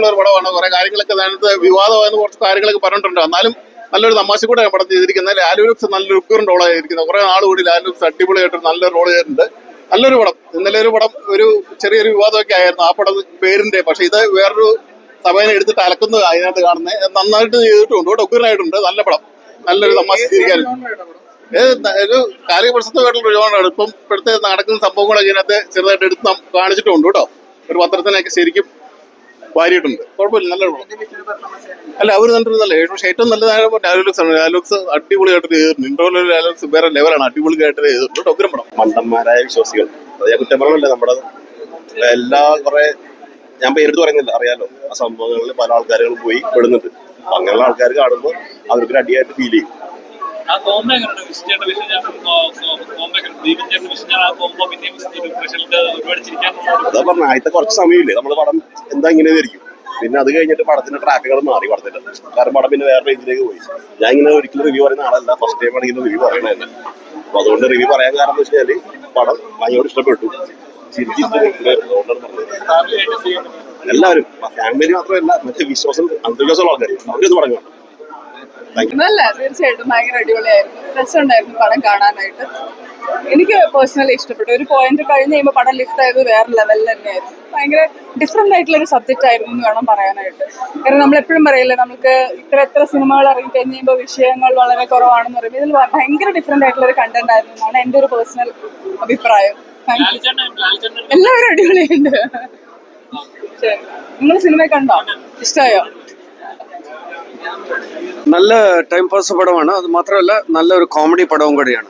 ഉള്ള ഒരു പടമാണ്. കുറെ കാര്യങ്ങളൊക്കെ അതിനകത്ത് വിവാദമായെന്ന് കുറച്ച് കാര്യങ്ങളൊക്കെ പറഞ്ഞിട്ടുണ്ട്. എന്നാലും നല്ലൊരു തമാശ കൂടെ പടം ചെയ്തിരിക്കുന്നത്. ലാലു ലക്സ് നല്ലൊരു ഉഗ്രൻ റോളാണ് ചെയ്തിരിക്കുന്നത്. കുറെ നാൾ കൂടി ലാലു ലക്സ് അടിപൊളിയായിട്ട് നല്ലൊരു റോൾ ചെയ്തിട്ടുണ്ട്. നല്ലൊരു പടം. ഇന്നലെ ഒരു പടം ഒരു ചെറിയൊരു വിവാദമൊക്കെ ആയിരുന്നു ആ പടം പേരിന്റെ. പക്ഷെ ഇത് വേറൊരു സഭയെ എടുത്തിട്ട് അലക്കുന്നത് അതിനകത്ത് കാണുന്നത് നന്നായിട്ട് ചെയ്തിട്ടുണ്ട്. ഉഗ്രനായിട്ടുണ്ട്. നല്ല പടം. നല്ലൊരു തമാശ ചിരിക്കാനും ഒരു കാലിക പ്രശസ്തമായിട്ടുള്ള ജോണാണ്. ഇപ്പം ഇപ്പോഴത്തെ നടക്കുന്ന സംഭവങ്ങളൊക്കെ ഇതിനകത്ത് ചെറുതായിട്ട് എടുത്ത് കാണിച്ചിട്ടുണ്ട് കേട്ടോ. ഒരു പത്രത്തിനൊക്കെ ശരിക്കും വാരിയിട്ടുണ്ട്. കുഴപ്പമില്ല, നല്ലൊരു പടം. അല്ല, അവർ നല്ലൊരു പക്ഷേ ഏറ്റവും നല്ലതായ ലാലുലക്സ് ആണ്. ലാലുലക്സ് അടിപൊളിയായിട്ട് ചെയ്തിട്ടുണ്ട്. ഇന്റർവ്യൂ ലാലുലക്സ് വേറെ ലെവലാണ്. അടിപൊളിയായിട്ട് ചെയ്തിട്ടുണ്ട്. ഉഗ്രം പടം. മണ്ടന്മാരായ വിശ്വാസികൾ, അത് ഞാൻ കുറ്റം പറഞ്ഞല്ലേ. നമ്മുടെ എല്ലാ കുറെ ഞാൻ പേരെടുത്ത് പറയുന്നില്ല, അറിയാലോ. ആ സംഭവങ്ങളിൽ പല ആൾക്കാരുകളും പോയി പെടുന്നുണ്ട്. അങ്ങനെയുള്ള ആൾക്കാർ കാണുമ്പോൾ അവർക്കൊരു അടിയായിട്ട് ഫീൽ ചെയ്യും. അതാ പറഞ്ഞ ആദ്യത്തെ കുറച്ച് സമയമില്ലേ നമ്മൾ പടം എന്താ ഇങ്ങനെ ആയിരിക്കും. പിന്നെ അത് കഴിഞ്ഞിട്ട് പടത്തിന്റെ ട്രാക്കുകൾ മാറി പടത്തിന്റെ. കാരണം പടം പിന്നെ വേറെ റേഞ്ചിലേക്ക് പോയി. ഞാൻ ഇങ്ങനെ ഒരിക്കലും റിവ്യൂ പറയുന്ന ആളല്ല. ഫസ്റ്റ് ടൈം ആണ് ഇങ്ങനെ റിവ്യൂ പറയണത് തന്നെ. അപ്പൊ അതുകൊണ്ട് റിവ്യൂ പറയാൻ കാരണം എന്ന് വെച്ചാൽ പടം ഭയങ്കര ഇഷ്ടപ്പെട്ടു. എല്ലാവരും ഫാമിലി മാത്രമല്ല, മറ്റേ വിശ്വാസം അന്ധവിശ്വാസമുള്ള ആൾക്കാർ അവരൊന്നും പടം കാണും. നല്ല, തീർച്ചയായിട്ടും ഭയങ്കര അടിപൊളിയായിരുന്നു. രസമുണ്ടായിരുന്നു പടം കാണാനായിട്ട്. എനിക്ക് പേഴ്സണലി ഇഷ്ടപ്പെട്ടു. ഒരു പോയിന്റ് കഴിഞ്ഞ് കഴിയുമ്പോൾ പടം ലിഫ്റ്റ് ആയത് വേറെ ലെവലിൽ തന്നെയായിരുന്നു. ഭയങ്കര ഡിഫറെന്റ് ആയിട്ടുള്ള ഒരു സബ്ജക്റ്റ് ആയിരുന്നു എന്ന് വേണം പറയാനായിട്ട്. കാരണം നമ്മളെപ്പോഴും പറയില്ലേ, നമുക്ക് എത്ര സിനിമകൾ ഇറങ്ങി കഴിഞ്ഞ് കഴിയുമ്പോൾ വിഷയങ്ങൾ വളരെ കുറവാണെന്ന് പറയുമ്പോൾ ഇതിൽ ഭയങ്കര ഡിഫറെന്റ് ആയിട്ടുള്ള ഒരു കണ്ടന്റ് ആയിരുന്നു എന്നാണ് എൻ്റെ ഒരു പേഴ്സണൽ അഭിപ്രായം. എല്ലാവരും അടിപൊളിയുണ്ട്. ശരി, നിങ്ങൾ സിനിമ കണ്ടോ? ഇഷ്ടമായോ? നല്ല ടൈം പാസ് പടമാണ്. അത് മാത്രമല്ല നല്ലൊരു കോമഡി പടവും കൂടിയാണ്.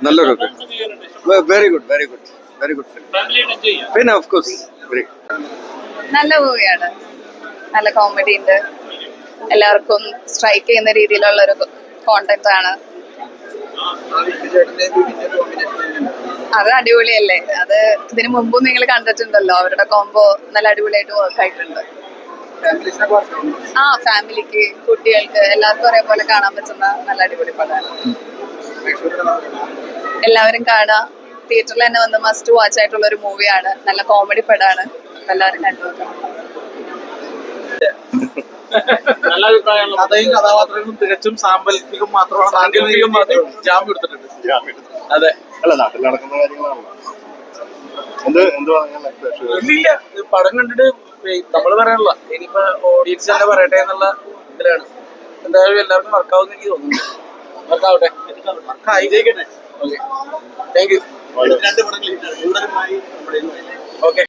നല്ലൊരു വെരി ഗുഡ് പിന്നെ ഓഫ് കോഴ്സ് നല്ല മൂവിയാണ്. നല്ല കോമഡി ഉണ്ട്. എല്ലാവർക്കും സ്ട്രൈക്ക് ചെയ്യുന്ന രീതിയിലുള്ള ഒരു കോണ്ടന്റ് ആണ്. അത് അടിപൊളിയല്ലേ. അത് ഇതിനു മുമ്പും നിങ്ങൾ കണ്ടിട്ടുണ്ടല്ലോ. അവരുടെ കോംബോ നല്ല അടിപൊളിയായിട്ട് വർക്ക് ആയിട്ടുണ്ട്. ആ, ഫാമിലിക്ക്, കുട്ടികൾക്ക് എല്ലാവർക്കും ഒരേപോലെ കാണാൻ പറ്റുന്ന നല്ല അടിപൊളി പടമാണ്. എല്ലാവരും കാണാം. തിയേറ്ററിൽ തന്നെ വന്ന് മസ്റ്റ് വാച്ച് ആയിട്ടുള്ള ഒരു മൂവിയാണ്. നല്ല കോമഡി പടമാണ്. എല്ലാവരും കണ്ടുനോക്കണം. നല്ല അഭിപ്രായമാണ്. കഥയും കഥാപാത്രങ്ങളും തികച്ചും സാമ്പത്തികം മാത്രമാണ്. ജാമ്യം എടുത്തിട്ടുണ്ട്. അതെ, അല്ല, നാട്ടിൽ നടക്കുന്ന കാര്യങ്ങളാണല്ലോ. ഇല്ല, പടം കണ്ടിട്ട് നമ്മള് പറയാനുള്ള ഇനിയിപ്പോ ഓഡിയൻസ് തന്നെ പറയട്ടെ എന്നുള്ള ഇതിലാണ്. എന്തായാലും എല്ലാവർക്കും വർക്കാവുന്ന എനിക്ക് തോന്നുന്നു. വർക്കാവട്ടെ. Okay, thank you. ഓക്കെ.